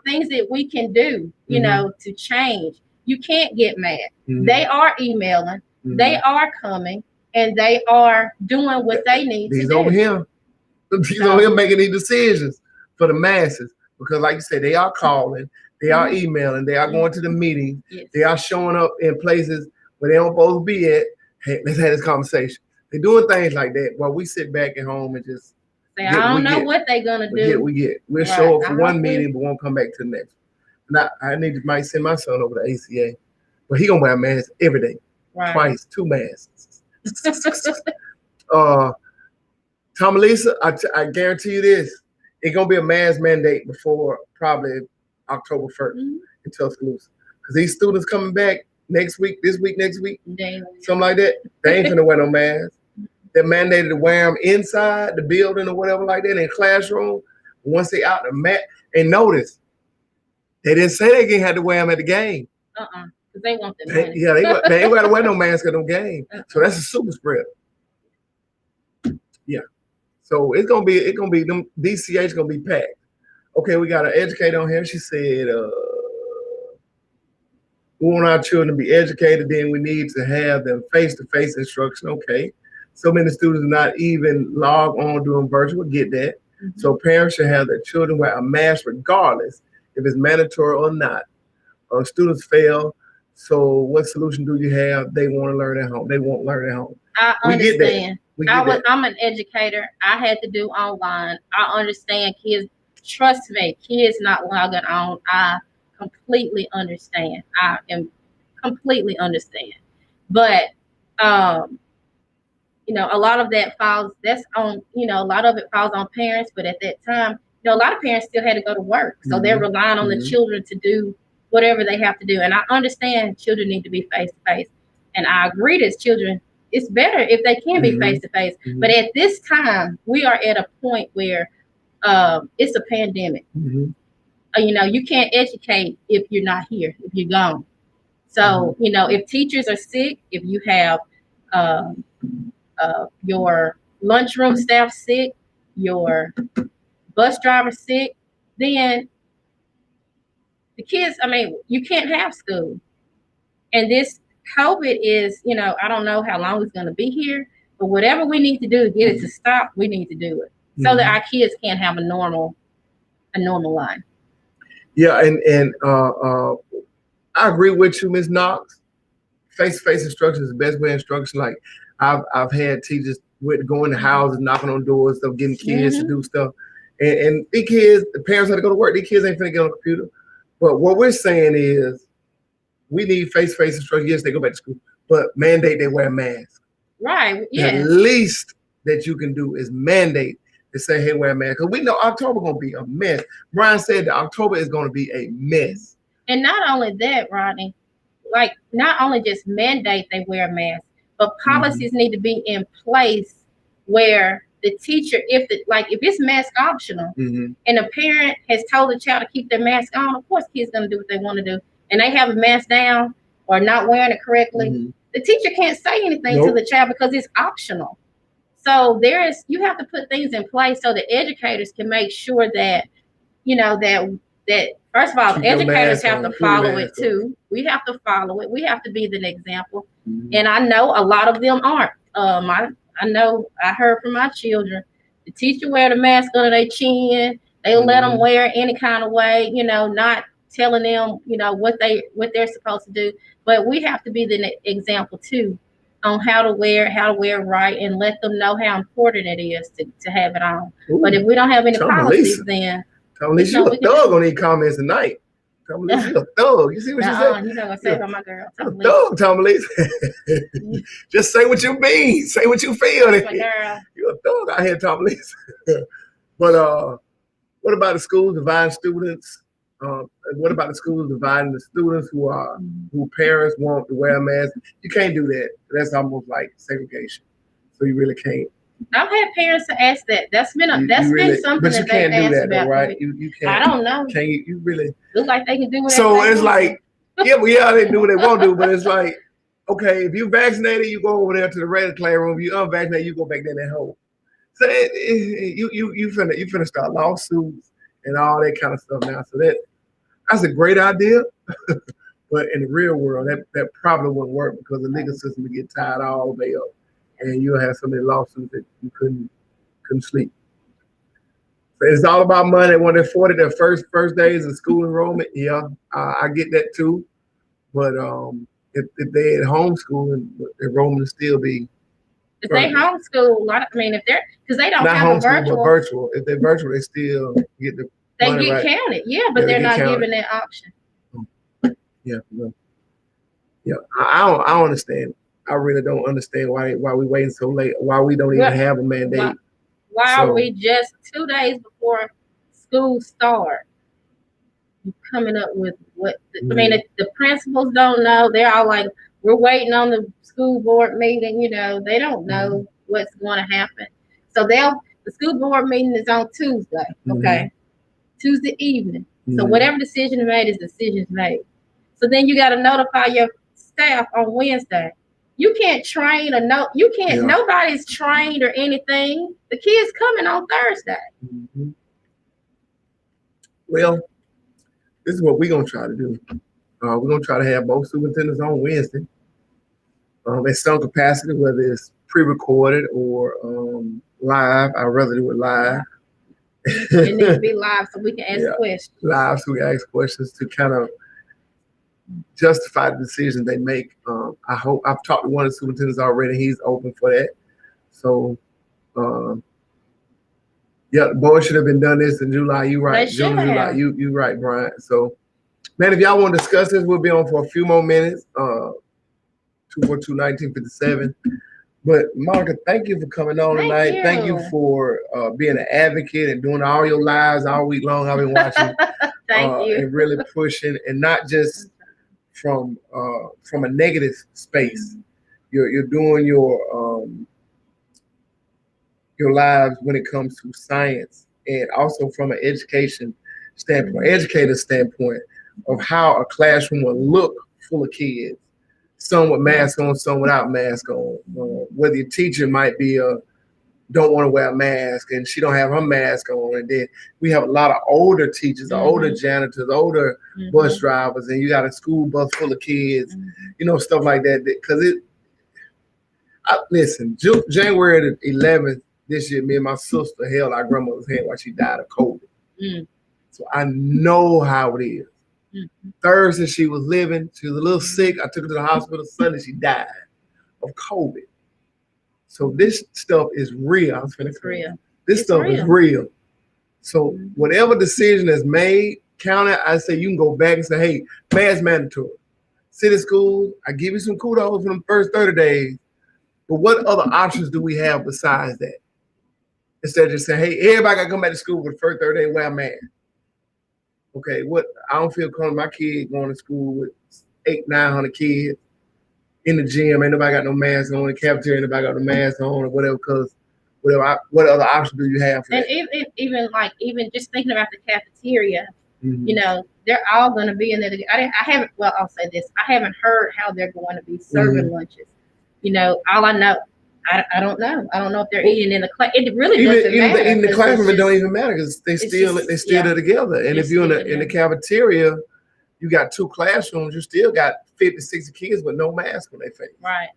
Things that we can do. To change. You can't get mad. They are emailing. They are coming, and they are doing what they need to do. These over here making these decisions for the masses, because, like you said, they are calling, they are emailing, they are going to the meetings, they are showing up in places where they don't supposed to be at. Hey, let's have this conversation. They're doing things like that while we sit back at home and just I don't know what they're gonna do. We'll show up for one meeting, but won't come back to the next one. Now, might send my son over to ACA, but he gonna wear a mask every day, twice, 2 masks. Tom and Lisa, I guarantee you this: it's gonna be a mask mandate before probably October 1st in Tuscaloosa, because these students coming back next week, next week, something like that. They ain't gonna wear no mask. They're mandated to wear them inside the building or whatever like that in the classroom. Once they out the mat, and notice they didn't say they had to wear them at the game. Because they want them. They ain't got to wear no mask at no game. So that's a super spreader. Yeah. So it's gonna be them DCH gonna be packed. Okay, we got an educator on here. She said we want our children to be educated, then we need to have them face-to-face instruction. Okay. So many students do not even log on doing virtual, get that. So parents should have their children wear a mask regardless if it's mandatory or not. Students fail. So what solution do you have? They want to learn at home. They won't learn at home. I understand. I'm an educator. I had to do online. I understand kids. Trust me, kids not logging on. I completely understand. I am completely understand. But a lot of that falls. That's on. A lot of it falls on parents. But at that time, a lot of parents still had to go to work, so they're relying on the children to do whatever they have to do. And I understand children need to be face to face, and I agree that children. It's better if they can be face to face. But at this time, we are at a point where it's a pandemic. You can't educate if you're not here, if you're gone. So, if teachers are sick, if you have your lunchroom staff sick, your bus driver sick, then the kids, you can't have school. And this COVID is, I don't know how long it's going to be here, but whatever we need to do to get it to stop, we need to do it so that our kids can have a normal life. Yeah, and I agree with you, Ms. Knox. Face-to-face instruction is the best way of instruction. Like I've had teachers going to houses, knocking on doors, stuff, getting kids to do stuff, and the parents have to go to work. These kids ain't finna get on the computer. But what we're saying is, we need face-to-face instruction. Yes, they go back to school, but mandate they wear a mask. Right. Yeah. The least that you can do is mandate to say, hey, wear a mask. Because we know October going to be a mess. Brian said that October is going to be a mess. And not only that, Rodney, like not only just mandate they wear a mask, but policies need to be in place where the teacher, if it's mask optional and a parent has told the child to keep their mask on, of course kids going to do what they want to do. And they have a mask down or not wearing it correctly, the teacher can't say anything to the child because it's optional. So you have to put things in place so the educators can make sure that, that first of all, educators have to follow it too. We have to follow it. We have to be the example. And I know a lot of them aren't. I know I heard from my children, the teacher wear the mask under their chin. They let them wear it any kind of way, not telling them, what they're supposed to do. But we have to be the example too on how to wear right, and let them know how important it is to have it on. But if we don't have any policies, then Lisa, you a thug on these comments tonight. Lisa, you a thug. You see what she said? You know what I say about my girl. Thug, Lisa. Just say what you mean. Say what you feel. My girl. You're a thug out here, Lisa. But what about the schools dividing students? What about the schools dividing the students who parents want to wear a mask? You can't do that. That's almost like segregation. So you really can't. I've had parents to ask that. That's been something that they've asked about. Though, right? You can't. I don't know. Can you really? Look like they can do whatever. So it's like, they do what they want to do, but it's like, okay, if you vaccinated, you go over there to the regular classroom. If you unvaccinated, you go back there and home. So you finna start lawsuits and all that kind of stuff now. So that's a great idea, but in the real world, that probably wouldn't work because the legal system would get tied all the way up, and you'll have so many lawsuits that you couldn't sleep. So it's all about money. When they're 40, their first days of school enrollment, I get that too. But if they at homeschool, enrollment will still be If they homeschool, I mean, if they're because they don't not have a homeschool, virtual, but virtual. If they're virtual, they still get the they money, get right? counted. Yeah, but they're not counted. given that option. Yeah, no. Yeah. I don't understand. I really don't understand why we waiting so late. Why we don't even have a mandate. Why are we just 2 days before school start coming up with what? I mean, the principals don't know. They're all like, we're waiting on the school board meeting. You know, they don't know what's going to happen. So the school board meeting is on Tuesday. Okay, Tuesday evening. So whatever decision is made is decisions made. So then you got to notify your staff on Wednesday. You can't train or no, you can't. Nobody's trained or anything. The kids coming on Thursday. Well, this is what we're gonna try to do. We're gonna try to have both superintendents on Wednesday at some capacity, whether it's pre-recorded or live. I'd rather do it live. It needs to be live so we can ask questions. Live, so we ask questions to kind of justify the decisions they make. I hope I've talked to one of the superintendents already. He's open for that. So, the board should have been done this in July. You right, June, July. You right, Brian. So, man, if y'all want to discuss this, we'll be on for a few more minutes. 242-1957. But Monica, thank you for coming on tonight. Thank you for being an advocate and doing all your lives all week long. I've been watching. Thank you. And really pushing, and not just from a negative space. You're doing your lives when it comes to science, and also from an educator standpoint of how a classroom will look full of kids, some with masks on, some without masks on. Whether your teacher might be don't want to wear a mask and she don't have her mask on, and then we have a lot of older teachers, older janitors, older bus drivers, and you got a school bus full of kids, stuff like that. Because listen, January the 11th this year, me and my sister held our grandmother's hand while she died of COVID. So I know how it is. Thursday she was living, she was a little sick. I took her to the hospital. Sunday she died of COVID. So this stuff is real. This stuff is real. So whatever decision is made, county, I say you can go back and say, hey, mask mandatory. City schools, I give you some kudos for the first 30 days. But what other options do we have besides that? Instead of just saying, hey, everybody got to come back to school for the first 30 days, wear a mask. Okay, I don't feel comfortable my kid going to school with 800-900 kids in the gym. Ain't nobody got no mask on. In the cafeteria, nobody got no mask on or whatever. Because what other option do you have for that? And even just thinking about the cafeteria, they're all going to be in there. I'll say this: I haven't heard how they're going to be serving lunches. All I know. I don't know. I don't know if they're eating in the class. It really doesn't matter. In the classroom, it don't even matter because they still there together. And if you're in the cafeteria, you got 2 classrooms. You still got 50, 60 kids with no mask on their face. Right.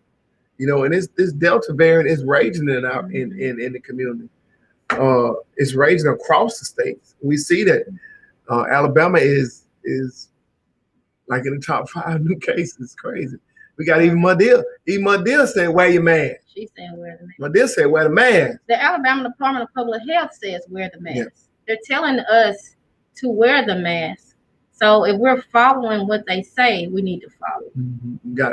And this Delta variant is raging in the community. It's raging across the states. We see that Alabama is like in the top 5 new cases. Crazy. We got even Madill. Even Madill said, wear your mask. She's saying wear the mask. Madill said, wear the mask. The Alabama Department of Public Health says wear the mask. Yes. They're telling us to wear the mask. So if we're following what they say, we need to follow.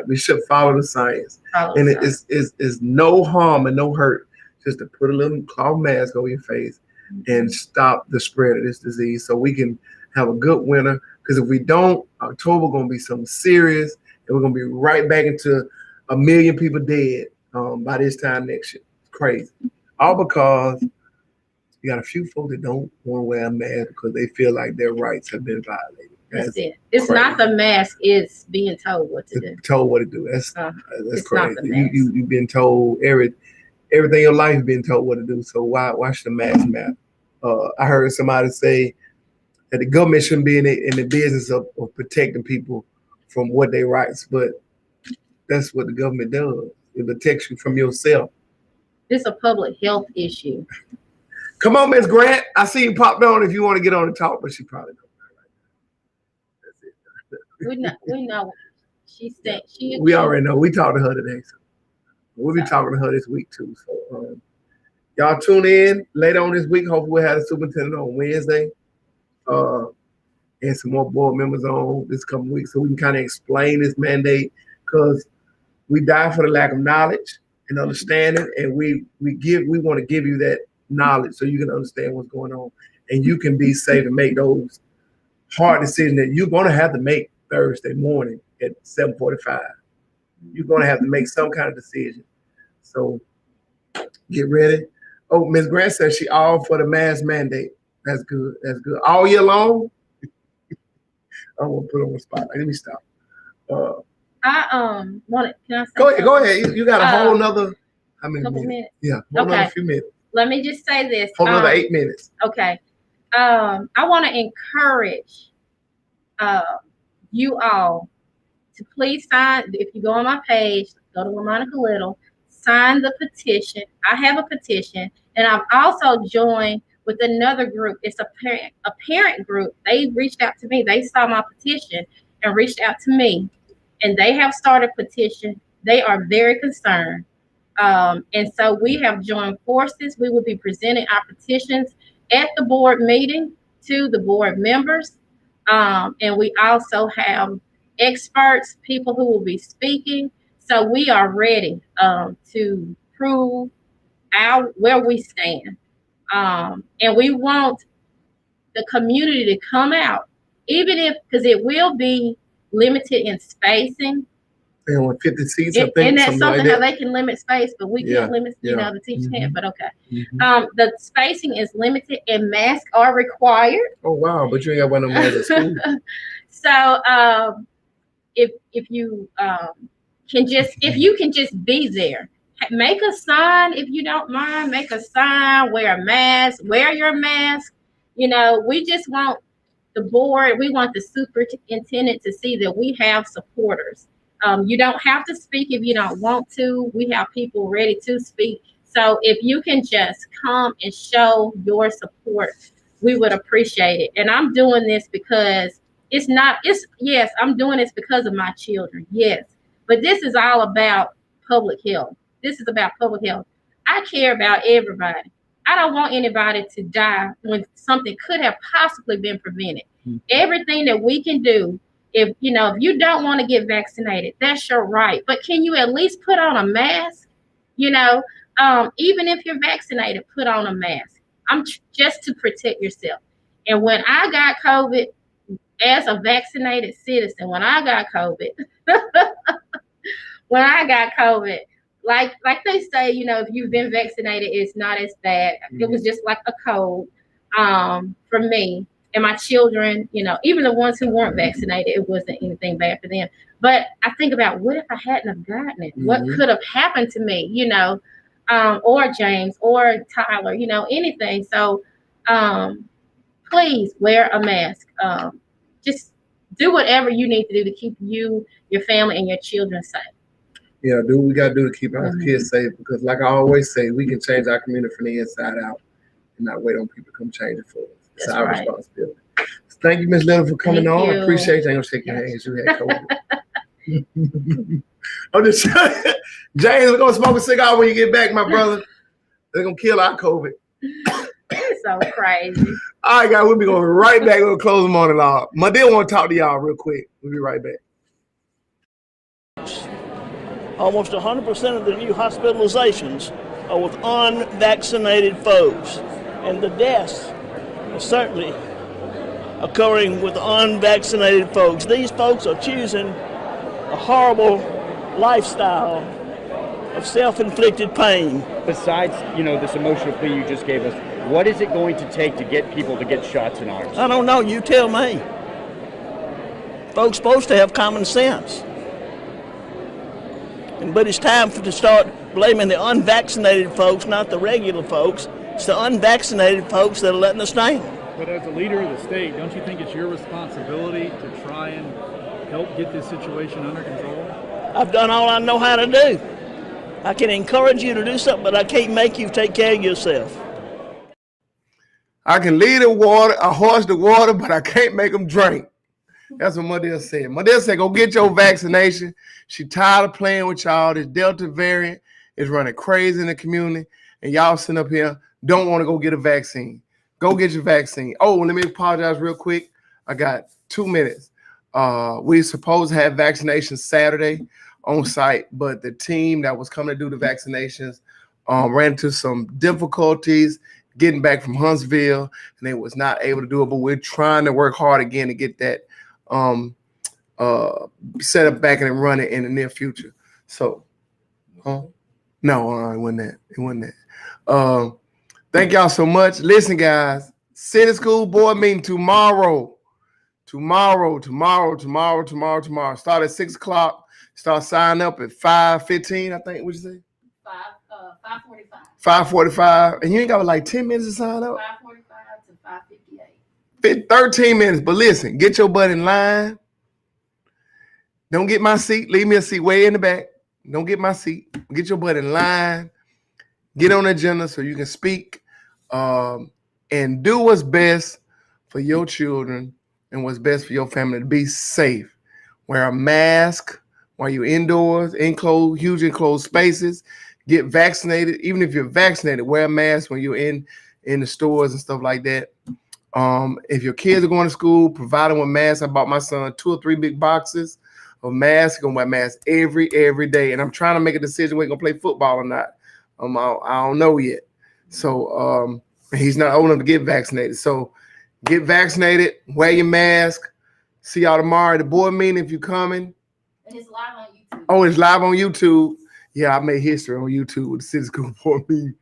We should follow the science. It's no harm and no hurt just to put a little cloth mask over your face and stop the spread of this disease so we can have a good winter. Because if we don't, October going to be something serious. And we're going to be right back into 1 million people dead by this time next year. It's crazy. All because you got a few folks that don't want to wear a mask because they feel like their rights have been violated. That's it. It's crazy. Not the mask. It's being told what to do. Told what to do. That's crazy. You've been told everything in your life. You've been told what to do. So why should the mask matter? I heard somebody say that the government shouldn't be in the business of protecting people from what they rights, but that's what the government does. It protects you from yourself. It's a public health issue. Come on, Ms. Grant. I see you popped on if you want to get on and talk, but she probably don't. We know. We already know. We already know. We talked to her today. So We'll be talking to her this week too. So y'all tune in later on this week. Hopefully we'll have the superintendent on Wednesday. And some more board members on this coming week so we can kind of explain this mandate, because we die for the lack of knowledge and understanding, and we want to give you that knowledge so you can understand what's going on and you can be safe and make those hard decisions that you're going to have to make Thursday morning at 7:45. You're going to have to make some kind of decision. So get ready. Oh, Ms. Grant says she all for the mask mandate. That's good. That's good. All year long? I don't want to put on the spot. Let me stop. I want to. Can I say go ahead. something? Go ahead. You got a whole nother. How many couple minutes? minutes? Yeah, whole another few minutes. Let me just say this. Whole another 8 minutes. Okay. I want to encourage you all to please sign. If you go on my page, go to LaMonica Little, sign the petition. I have a petition, and I've also joined with another group. It's a parent group. They reached out to me. They saw my petition and reached out to me, and they have started a petition. They are very concerned. And so we have joined forces. We will be presenting our petitions at the board meeting to the board members. And we also have experts, people who will be speaking. So we are ready to prove where we stand. And we want the community to come out, even if, because it will be limited in spacing. And with 50 seats, I think. And that's something like how they can limit space, but we can't limit, the teacher can't, but okay. The spacing is limited and masks are required. Oh, wow, but you ain't got one of them at school. So if you can just be there, make a sign if you don't mind, make a sign, wear a mask, wear your mask. We just want the board, we want the superintendent to see that we have supporters. You don't have to speak if you don't want to. We have people ready to speak. So if you can just come and show your support, we would appreciate it. And I'm doing this because I'm doing this because of my children. Yes. But this is all about public health. This is about public health. I care about everybody. I don't want anybody to die when something could have possibly been prevented. Everything that we can do, if you don't want to get vaccinated, that's your right. But can you at least put on a mask? Even if you're vaccinated, put on a mask. Just to protect yourself. And when I got COVID, as a vaccinated citizen, when I got COVID, like they say, if you've been vaccinated, it's not as bad. It was just like a cold for me. And my children, even the ones who weren't vaccinated, it wasn't anything bad for them. But I think about, what if I hadn't have gotten it? What could have happened to me, or James or Tyler, anything. So please wear a mask. Just do whatever you need to do to keep you, your family, and your children safe. Yeah, do what we got to do to keep our kids safe, because like I always say, we can change our community from the inside out and not wait on people to come change it for us. It's our responsibility. So thank you, Ms. Little, for coming on. I appreciate you. I ain't gonna shake your hands. You had COVID. I'm just James, we're gonna smoke a cigar when you get back, my brother. They're gonna kill our COVID. It's so crazy. All right, guys, we'll be going right back. We'll close the monologue. My dear want to talk to y'all real quick. We'll be right back. Almost 100% of the new hospitalizations are with unvaccinated folks, and the deaths are certainly occurring with unvaccinated folks. These folks are choosing a horrible lifestyle of self-inflicted pain. Besides, this emotional plea you just gave us, what is it going to take to get people to get shots in arms? I don't know. You tell me. Folks supposed to have common sense. But it's time to start blaming the unvaccinated folks, not the regular folks. It's the unvaccinated folks that are letting us down. But as a leader of the state, don't you think it's your responsibility to try and help get this situation under control? I've done all I know how to do. I can encourage you to do something, but I can't make you take care of yourself. I can lead a horse to water, but I can't make them drink. That's what Madea said. Madea said, go get your vaccination. She tired of playing with y'all, this Delta variant. is running crazy in the community, and y'all sitting up here don't want to go get a vaccine. Go get your vaccine. Oh, let me apologize real quick. I got 2 minutes. We supposed to have vaccinations Saturday on site, but the team that was coming to do the vaccinations ran into some difficulties getting back from Huntsville, and they was not able to do it. But we're trying to work hard again to get that set up back and running in the near future. So, no, it wasn't that. It wasn't that. Thank y'all so much. Listen, guys, City School Board meeting tomorrow. Tomorrow. Start at 6 o'clock. Start signing up at 5:15. I think. What'd you say? 5:45. 5:45. And you ain't got like 10 minutes to sign up. 5:45 to 5:58. 13 minutes. But listen, get your butt in line. Don't get my seat. Leave me a seat way in the back. Don't get my seat. Get your butt in line. Get on the agenda so you can speak. And do what's best for your children and what's best for your family to be safe. Wear a mask while you're indoors, huge enclosed spaces. Get vaccinated. Even if you're vaccinated, wear a mask when you're in the stores and stuff like that. If your kids are going to school, provide them with masks. I bought my son 2 or 3 big boxes of masks. He's gonna wear masks every day. And I'm trying to make a decision whether he's gonna play football or not. I don't know yet. So he's not old enough to get vaccinated. So get vaccinated, wear your mask. See y'all tomorrow at the board meeting if you're coming. And it's live on YouTube. Oh, it's live on YouTube. Yeah, I made history on YouTube with the City School Board meeting.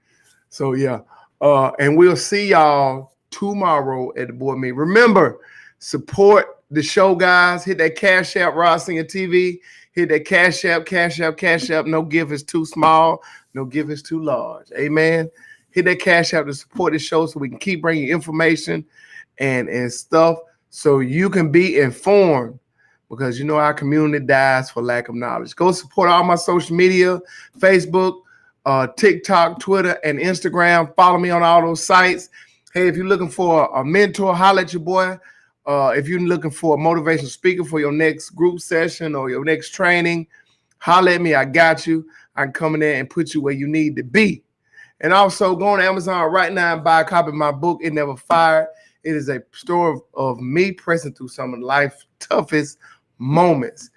So yeah. And we'll see y'all tomorrow at the board meeting. Remember, support the show, guys. Hit that Cash App, Rod Singer TV. Hit that Cash App. No gift is too small. No gift is too large. Amen. Hit that Cash App to support the show so we can keep bringing information and stuff so you can be informed, because you know our community dies for lack of knowledge. Go support all my social media, Facebook, TikTok, Twitter, and Instagram. Follow me on all those sites. Hey, if you're looking for a mentor, holler at your boy. If you're looking for a motivational speaker for your next group session or your next training, holler at me. I got you. I can come in there and put you where you need to be. And also go on Amazon right now and buy a copy of my book, It Never Fired. It is a story of me pressing through some of life's toughest moments.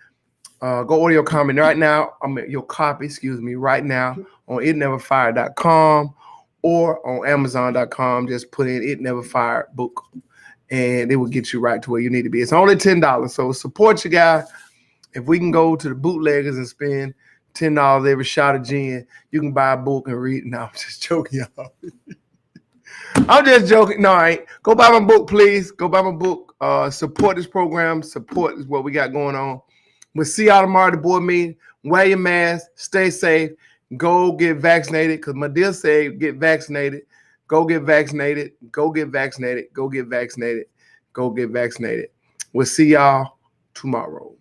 Go order your copy right now. Right now on itneverfired.com or on Amazon.com. Just put in It Never Fired book, and it will get you right to where you need to be. It's only $10, so support your guy. If we can go to the bootleggers and spend $10 every shot of gin, you can buy a book and read. No, I'm just joking, y'all. I'm just joking. No, I ain't. Go buy my book, please. Go buy my book. Support this program. Support is what we got going on. We'll see y'all tomorrow at the board meeting. Wear your mask. Stay safe. Go get vaccinated, because my dear said get vaccinated. Go get vaccinated. Go get vaccinated. Go get vaccinated. Go get vaccinated. We'll see y'all tomorrow.